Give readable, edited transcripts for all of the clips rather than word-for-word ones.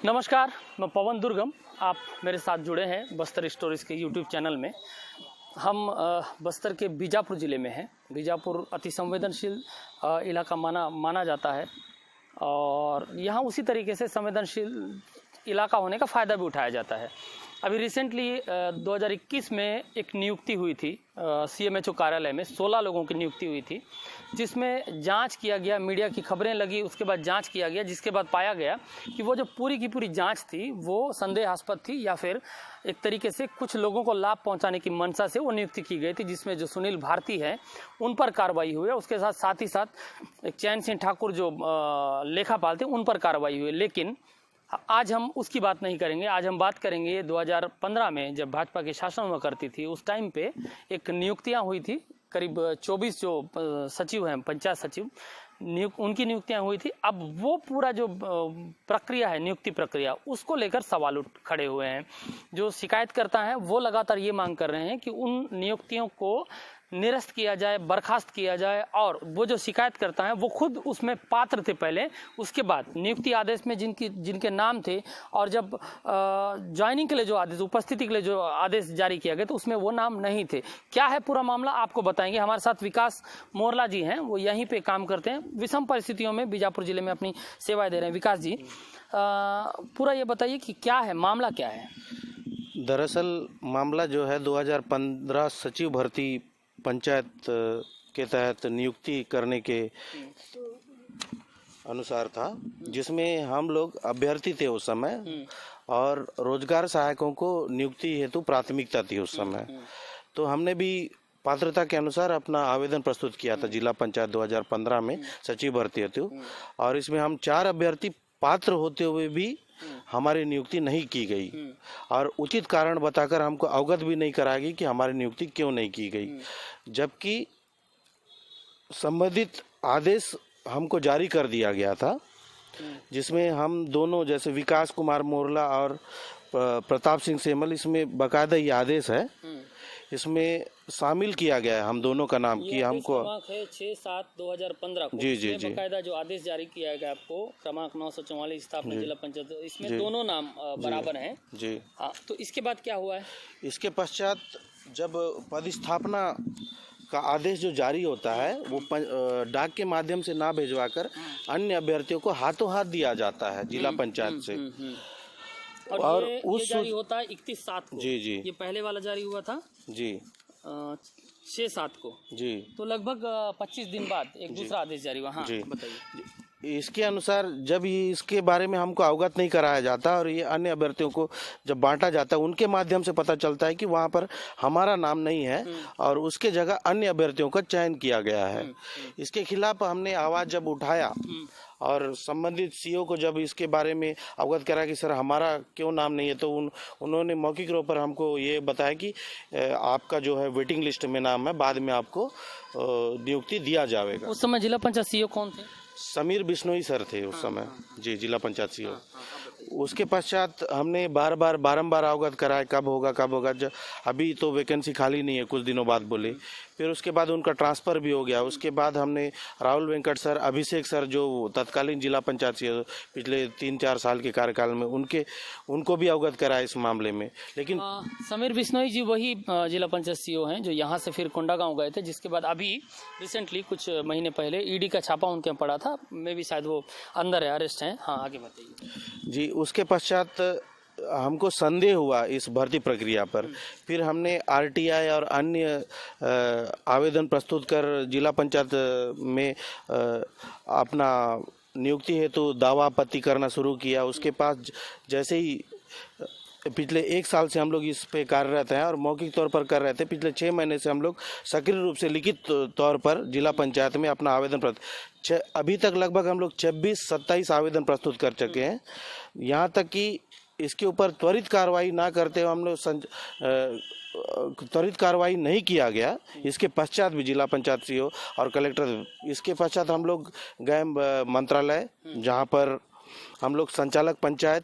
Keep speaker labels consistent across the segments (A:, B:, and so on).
A: नमस्कार, मैं पवन दुर्गम। आप मेरे साथ जुड़े हैं बस्तर स्टोरीज के यूट्यूब चैनल में। हम बस्तर के बीजापुर ज़िले में हैं। बीजापुर अति संवेदनशील इलाका माना जाता है और यहाँ उसी तरीके से संवेदनशील इलाका होने का फ़ायदा भी उठाया जाता है। अभी रिसेंटली 2021 में एक नियुक्ति हुई थी CMHO कार्यालय में। 16 लोगों की नियुक्ति हुई थी, जिसमें जांच किया गया, मीडिया की खबरें लगी, उसके बाद जांच किया गया, जिसके बाद पाया गया कि वो जो पूरी की पूरी जांच थी वो संदेहास्पद थी या फिर एक तरीके से कुछ लोगों को लाभ पहुंचाने की मंशा से वो नियुक्ति की गई थी, जिसमें जो सुनील भारती है उन पर कार्रवाई हुई है। उसके साथ ही साथ एक चैन सिंह ठाकुर जो लेखापाल थे उन पर कार्रवाई हुई। लेकिन आज हम उसकी बात नहीं करेंगे। आज हम बात करेंगे 2015 में जब भाजपा की शासन हुआ करती थी, उस टाइम पे एक नियुक्तियां हुई थी। करीब 24 जो सचिव हैं, पंचायत सचिव, उनकी नियुक्तियां हुई थी। अब वो पूरा जो प्रक्रिया है, नियुक्ति प्रक्रिया, उसको लेकर सवाल खड़े हुए हैं। जो शिकायतकर्ता हैं वो लगातार ये मांग कर रहे हैं कि उन नियुक्तियों को निरस्त किया जाए, बर्खास्त किया जाए, और वो जो शिकायत करता है वो खुद उसमें पात्र थे पहले, उसके बाद नियुक्ति आदेश में जिनके नाम थे और जब ज्वाइनिंग के लिए जो आदेश, उपस्थिति के लिए जो आदेश जारी किया गया तो उसमें वो नाम नहीं थे। क्या है पूरा मामला आपको बताएंगे। हमारे साथ विकास मोरला जी हैं, वो यहीं पे काम करते हैं, विषम परिस्थितियों में बीजापुर जिले में अपनी सेवाएं दे रहे हैं। विकास जी, पूरा ये बताइए कि क्या है मामला, क्या है।
B: दरअसल मामला जो है 2015 सचिव भर्ती पंचायत के तहत नियुक्ति करने के अनुसार था, जिसमें हम लोग अभ्यर्थी थे उस समय और रोजगार सहायकों को नियुक्ति हेतु प्राथमिकता थी उस समय। तो हमने भी पात्रता के अनुसार अपना आवेदन प्रस्तुत किया था जिला पंचायत 2015 में सचिव भर्ती हेतु, और इसमें हम 4 अभ्यर्थी पात्र होते हुए भी हमारी नियुक्ति नहीं की गई और उचित कारण बताकर हमको अवगत भी नहीं कराया गया कि हमारी नियुक्ति क्यों नहीं की गई, जबकि संबंधित आदेश हमको जारी कर दिया गया था, जिसमें हम दोनों, जैसे विकास कुमार मोरला और प्रताप सिंह सेमल, इसमें बाकायदा ये आदेश है, इसमें शामिल किया गया है हम दोनों का नाम कि हमको
A: है 6/7/2015 को
B: जी
A: बाकायदा जो आदेश जारी किया गया आपको, क्रमांक 944 स्थापना जिला पंचायत, इसमें दोनों नाम बराबर हैं जी। तो इसके बाद क्या हुआ है?
B: इसके पश्चात जब पदस्थापना का आदेश जो जारी होता है वो डाक के माध्यम से ना भेजवाकर अन्य अभ्यर्थियों को हाथों हाथ दिया जाता है जिला पंचायत से।
A: और ये जारी होता है 31/7 को।
B: जी।
A: ये पहले वाला जारी हुआ था जी 6/7 को जी। तो लगभग 25 दिन बाद एक दूसरा आदेश जारी हुआ। हाँ, बताइए।
B: इसके अनुसार जब ये इसके बारे में हमको अवगत नहीं कराया जाता और ये अन्य अभ्यर्थियों को जब बांटा जाता है, उनके माध्यम से पता चलता है कि वहाँ पर हमारा नाम नहीं है और उसके जगह अन्य अभ्यर्थियों का चयन किया गया है। इसके खिलाफ हमने आवाज़ जब उठाया और संबंधित CO को जब इसके बारे में अवगत करा कि सर हमारा क्यों नाम नहीं है, तो उन्होंने मौखिक रूप पर हमको ये बताया कि आपका जो है वेटिंग लिस्ट में नाम है, बाद में आपको नियुक्ति दिया जाएगा।
A: उस समय जिला पंचायत CO कौन थे?
B: समीर बिश्नोई सर थे उस समय जी, जिला पंचायत CO। उसके पश्चात हमने बारंबार अवगत कराया कब होगा, अभी तो वैकेंसी खाली नहीं है, कुछ दिनों बाद बोले। फिर उसके बाद उनका ट्रांसफ़र भी हो गया। उसके बाद हमने राहुल वेंकट सर, अभिषेक सर जो तत्कालीन जिला पंचायत CO पिछले 3-4 साल के कार्यकाल में, उनको भी अवगत कराया इस मामले में। लेकिन
A: समीर बिश्नोई जी वही जिला पंचायत CO हैं जो यहाँ से फिर कोंडागांव गए थे, जिसके बाद अभी रिसेंटली कुछ महीने पहले ED का छापा उनके यहाँ पड़ा था। मैं भी शायद वो अंदर है, अरेस्ट हैं। हाँ, आगे बताइए
B: जी। उसके पश्चात हमको संदेह हुआ इस भर्ती प्रक्रिया पर। फिर हमने RTI और अन्य आवेदन प्रस्तुत कर जिला पंचायत में अपना नियुक्ति हेतु दावा आपत्ति करना शुरू किया। उसके पास जैसे ही पिछले 1 साल से हम लोग इस पे कार्यरत हैं और मौखिक तौर पर कर रहे थे, पिछले 6 महीने से हम लोग सक्रिय रूप से लिखित तौर पर जिला पंचायत में अपना आवेदन अभी तक लगभग हम लोग 26-27 आवेदन प्रस्तुत कर चुके हैं। यहाँ तक कि इसके ऊपर त्वरित कार्रवाई ना करते हुए हम लोग त्वरित कार्रवाई नहीं किया गया। इसके पश्चात भी जिला पंचायत CO और कलेक्टर, इसके पश्चात हम लोग गए मंत्रालय, जहाँ पर हम लोग संचालक पंचायत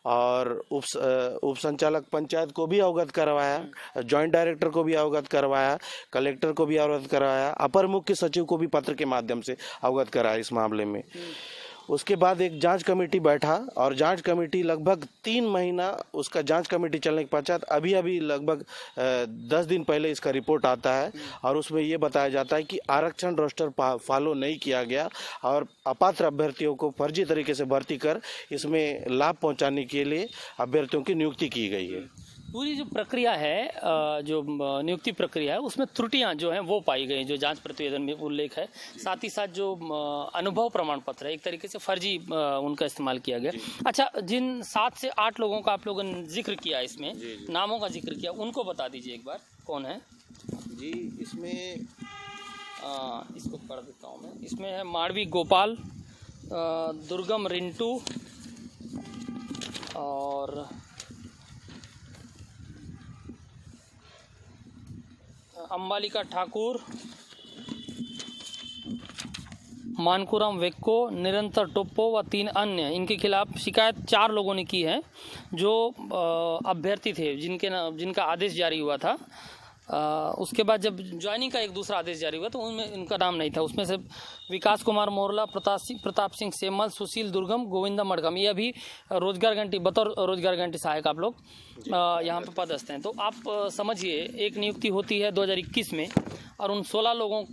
B: और उप संचालक पंचायत को भी अवगत करवाया, जॉइंट डायरेक्टर को भी अवगत करवाया, कलेक्टर को भी अवगत करवाया, अपर मुख्य सचिव को भी पत्र के माध्यम से अवगत कराया इस मामले में। उसके बाद एक जांच कमेटी बैठा और जांच कमेटी लगभग 3 महीना उसका जांच कमेटी चलने के पश्चात अभी लगभग 10 दिन पहले इसका रिपोर्ट आता है और उसमें ये बताया जाता है कि आरक्षण रोस्टर फॉलो नहीं किया गया और अपात्र अभ्यर्थियों को फर्जी तरीके से भर्ती कर इसमें लाभ पहुंचाने के लिए अभ्यर्थियों की नियुक्ति की गई है।
A: पूरी जो प्रक्रिया है, जो नियुक्ति प्रक्रिया है, उसमें त्रुटियां जो हैं वो पाई गई, जो जांच प्रतिवेदन में उल्लेख है। साथ ही साथ जो अनुभव प्रमाण पत्र है, एक तरीके से फर्जी उनका इस्तेमाल किया गया। अच्छा, जिन 7 से 8 लोगों का आप लोगों ने जिक्र किया, इसमें नामों का जिक्र किया, उनको बता दीजिए एक बार कौन है
B: जी। इसमें
A: इसको पढ़ देता हूँ मैं। इसमें है माड़वी गोपाल, दुर्गम रिंटू और अंबालिका ठाकुर, मानकुराम वेक्को, निरंतर टोप्पो व 3 अन्य। इनके खिलाफ शिकायत 4 लोगों ने की है जो अभ्यर्थी थे, जिनका आदेश जारी हुआ था। उसके बाद जब ज्वाइनिंग का एक दूसरा आदेश जारी हुआ तो उनमें इनका नाम नहीं था। उसमें से विकास कुमार मोरला, प्रताप सिंह सेमल, सुशील दुर्गम, गोविंदा मडगम, ये अभी रोजगार गारंटी, बतौर रोजगार गारंटी सहायक आप लोग यहाँ पे पदस्थ हैं। तो आप समझिए, एक नियुक्ति होती है 2021 में और उन 16 लोगों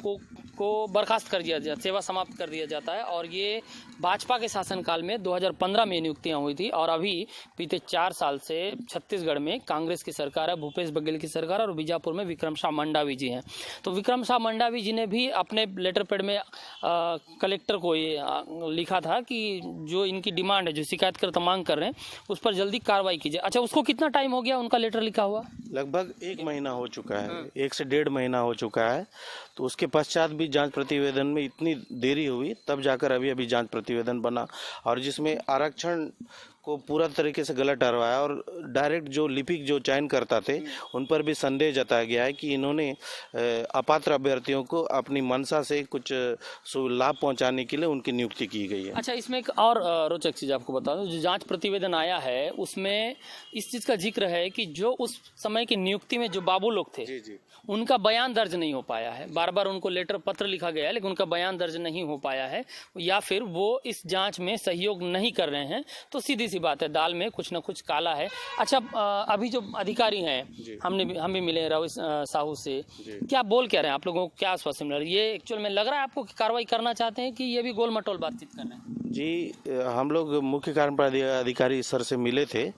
A: को बर्खास्त कर दिया जाता, सेवा समाप्त कर दिया जाता है। और ये भाजपा के शासनकाल में 2015 में नियुक्तियां हुई थी और अभी बीते 4 साल से छत्तीसगढ़ में कांग्रेस की सरकार है, भूपेश बघेल की सरकार, और बीजापुर में विक्रम शाह मंडावी जी हैं। तो विक्रम शाह मंडावी जी ने भी अपने लेटर पैड में कलेक्टर को ये लिखा था कि जो इनकी डिमांड है, जो शिकायतकर्ता मांग कर रहे हैं, उस पर जल्दी कार्रवाई कीजिए। अच्छा, उसको कितना टाइम हो गया उनका लेटर लिखा हुआ?
B: लगभग 1 महीना हो चुका है, 1 से 1.5 महीना हो चुका है। तो उसके पश्चात भी जांच प्रतिवेदन में इतनी देरी हुई, तब जाकर अभी जांच प्रतिवेदन बना और जिसमें आरक्षण को पूरा तरीके से गलत ठहराया और डायरेक्ट जो लिपिक जो चयन करता थे उन पर भी संदेह जताया गया है कि इन्होंने अपात्र अभ्यर्थियों को अपनी मंशा से कुछ लाभ पहुंचाने के लिए उनकी नियुक्ति की गई है।
A: अच्छा, इसमें एक और रोचक चीज़ आपको बता दूं, जो जांच प्रतिवेदन आया है उसमें इस चीज़ का जिक्र है कि जो उस समय की नियुक्ति में जो बाबू लोग थे,
B: जी।
A: उनका बयान दर्ज नहीं हो पाया है। बार बार उनको लेटर पत्र लिखा गया है लेकिन उनका बयान दर्ज नहीं हो पाया है, या फिर वो इस जांच में सहयोग नहीं कर रहे हैं। तो सीधी सी बात है, दाल में कुछ ना कुछ काला है। अच्छा, अभी जो अधिकारी हैं, हम भी मिले रवि साहू से, क्या बोल क्या रहे हैं, आप लोगों को क्या आश्वासन मिल रहा है? ये एक्चुअल में लग रहा है आपको कि कार्रवाई करना चाहते हैं कि ये भी गोल मटोल बातचीत कर रहे हैं?
B: जी, हम लोग मुख्य कार्यपालन अधिकारी सर से मिले थे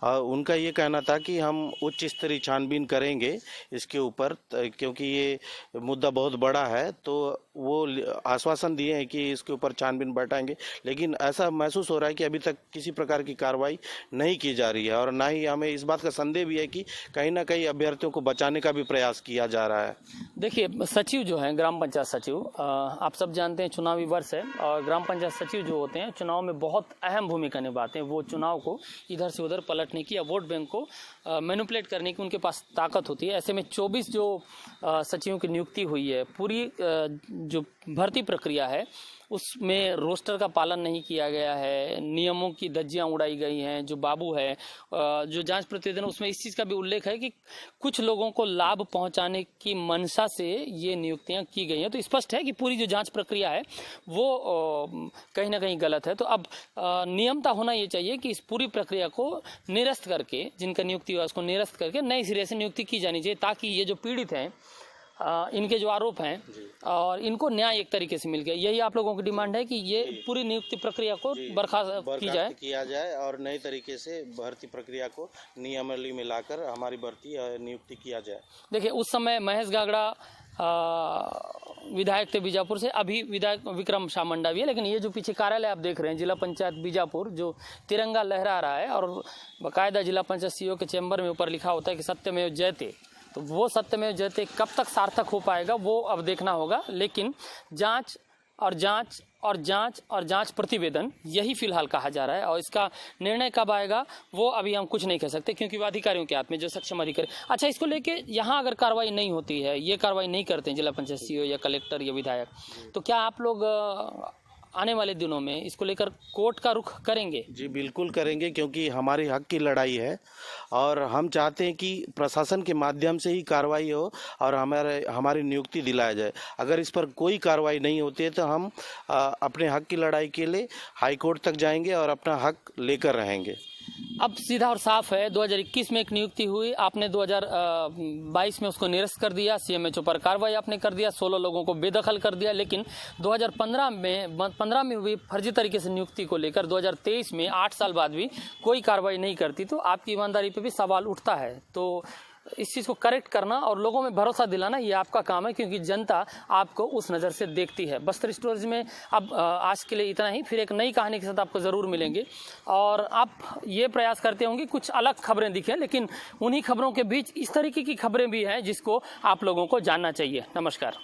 B: और उनका ये कहना था कि हम उच्च स्तरीय छानबीन करेंगे इसके ऊपर, क्योंकि ये मुद्दा बहुत बड़ा है। तो वो आश्वासन दिए हैं कि इसके ऊपर छानबीन बैठाएंगे, लेकिन ऐसा महसूस हो रहा है कि अभी तक किसी प्रकार की कार्रवाई नहीं की जा रही है और ना ही हमें इस बात का संदेह भी है कि कहीं ना कहीं अभ्यर्थियों को बचाने का भी प्रयास किया जा रहा है।
A: देखिए, सचिव जो है, ग्राम पंचायत सचिव, आप सब जानते हैं चुनावी वर्ष है और ग्राम पंचायत सचिव जो होते हैं चुनाव में बहुत अहम भूमिका निभाते हैं। वो चुनाव को इधर से उधर पलटने की या वोट बैंक को मैनिपुलेट करने की उनके पास ताकत होती है। ऐसे में 24 जो सचिवों की नियुक्ति हुई है, पूरी जो भर्ती प्रक्रिया है उसमें रोस्टर का पालन नहीं किया गया है, नियमों की धज्जियां उड़ाई गई हैं। जो बाबू है, जो जांच प्रतिवेदन, उसमें इस चीज़ का भी उल्लेख है कि कुछ लोगों को लाभ पहुंचाने की मंशा से ये नियुक्तियां की गई हैं। तो स्पष्ट है कि पूरी जो जांच प्रक्रिया है वो कहीं ना कहीं गलत है। तो अब नियमता होना ये चाहिए कि इस पूरी प्रक्रिया को निरस्त करके, जिनका नियुक्ति हुआ उसको निरस्त करके नए सिरे से नियुक्ति की जानी चाहिए, ताकि ये जो पीड़ित हैं, इनके जो आरोप हैं और इनको न्याय एक तरीके से मिल गया। यही आप लोगों की डिमांड है कि ये पूरी नियुक्ति प्रक्रिया को बर्खास्त किया जाए
B: और नए तरीके से भर्ती प्रक्रिया को नियमावली में लाकर हमारी भर्ती नियुक्ति किया जाए।
A: देखिए, उस समय महेश गागड़ा विधायक थे बीजापुर से, अभी विधायक विक्रम शाह मंडावी है। लेकिन ये जो पीछे कार्यालय आप देख रहे हैं, जिला पंचायत बीजापुर, जो तिरंगा लहरा रहा है और बाकायदा जिला पंचायत सीईओ के चैम्बर में ऊपर लिखा होता है कि सत्यमेव जयते, तो वो सत्यमेव जयते कब तक सार्थक हो पाएगा वो अब देखना होगा। लेकिन जांच और जांच और जांच और जांच प्रतिवेदन, यही फिलहाल कहा जा रहा है। और इसका निर्णय कब आएगा वो अभी हम कुछ नहीं कह सकते, क्योंकि वो अधिकारियों के हाथ में, जो सक्षम अधिकारी। अच्छा, इसको लेके यहाँ अगर कार्रवाई नहीं होती है, ये कार्रवाई नहीं करते हैं जिला पंचायत सीईओ या कलेक्टर या विधायक, तो क्या आप लोग आने वाले दिनों में इसको लेकर कोर्ट का रुख करेंगे?
B: जी बिल्कुल करेंगे, क्योंकि हमारी हक की लड़ाई है और हम चाहते हैं कि प्रशासन के माध्यम से ही कार्रवाई हो और हमारी नियुक्ति दिलाया जाए। अगर इस पर कोई कार्रवाई नहीं होती है तो हम अपने हक की लड़ाई के लिए हाई कोर्ट तक जाएंगे और अपना हक लेकर रहेंगे।
A: अब सीधा और साफ है, 2021 में एक नियुक्ति हुई, आपने 2022 में उसको निरस्त कर दिया, सीएमएचओ पर कार्रवाई आपने कर दिया, 16 लोगों को बेदखल कर दिया, लेकिन 2015 में हुई फर्जी तरीके से नियुक्ति को लेकर 2023 में 8 साल बाद भी कोई कार्रवाई नहीं करती, तो आपकी ईमानदारी पे भी सवाल उठता है। तो इस चीज़ को करेक्ट करना और लोगों में भरोसा दिलाना ये आपका काम है, क्योंकि जनता आपको उस नज़र से देखती है। बस्तर स्टोरीज में अब आज के लिए इतना ही, फिर एक नई कहानी के साथ आपको ज़रूर मिलेंगे और आप ये प्रयास करते होंगे कुछ अलग खबरें दिखें, लेकिन उन्हीं खबरों के बीच इस तरीके की खबरें भी हैं जिसको आप लोगों को जानना चाहिए। नमस्कार।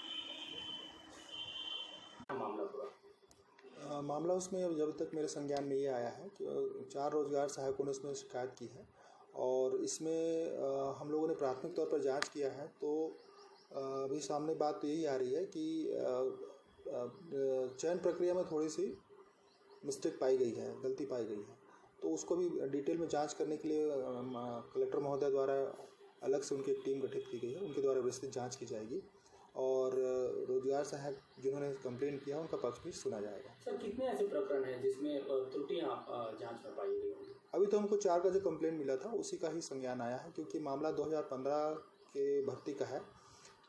C: मामला उसमें जब तक मेरे संज्ञान में ये आया है कि 4 रोजगार सहायकों ने उसमें शिकायत की है और इसमें हम लोगों ने प्राथमिक तौर पर जांच किया है। तो अभी सामने बात तो यही आ रही है कि चयन प्रक्रिया में थोड़ी सी मिस्टेक पाई गई है, गलती पाई गई है, तो उसको भी डिटेल में जांच करने के लिए कलेक्टर महोदय द्वारा अलग से उनकी एक टीम गठित की गई है, उनके द्वारा विस्तृत जाँच की जाएगी और रोजगार सहायक जिन्होंने कंप्लेन किया उनका पक्ष भी सुना जाएगा।
A: सर, कितने ऐसे प्रकरण हैं जिसमें त्रुटियां जांच में पाई गई?
C: अभी तो हमको 4 का जो कंप्लेन मिला था उसी का ही संज्ञान आया है, क्योंकि मामला 2015 के भर्ती का है,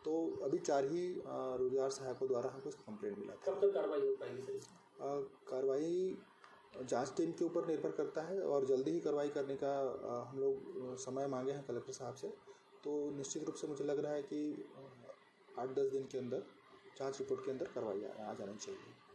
C: तो अभी 4 ही रोजगार सहायकों द्वारा हमको कंप्लेन मिला था।
A: कब तक कार्रवाई हो पाएगी सर?
C: कार्रवाई जांच टीम के ऊपर निर्भर करता है और जल्दी ही कार्रवाई करने का हम लोग समय मांगे हैं कलेक्टर साहब से, तो निश्चित रूप से मुझे लग रहा है कि 8-10 दिन के अंदर जांच रिपोर्ट के अंदर कार्रवाई आ जानी चाहिए।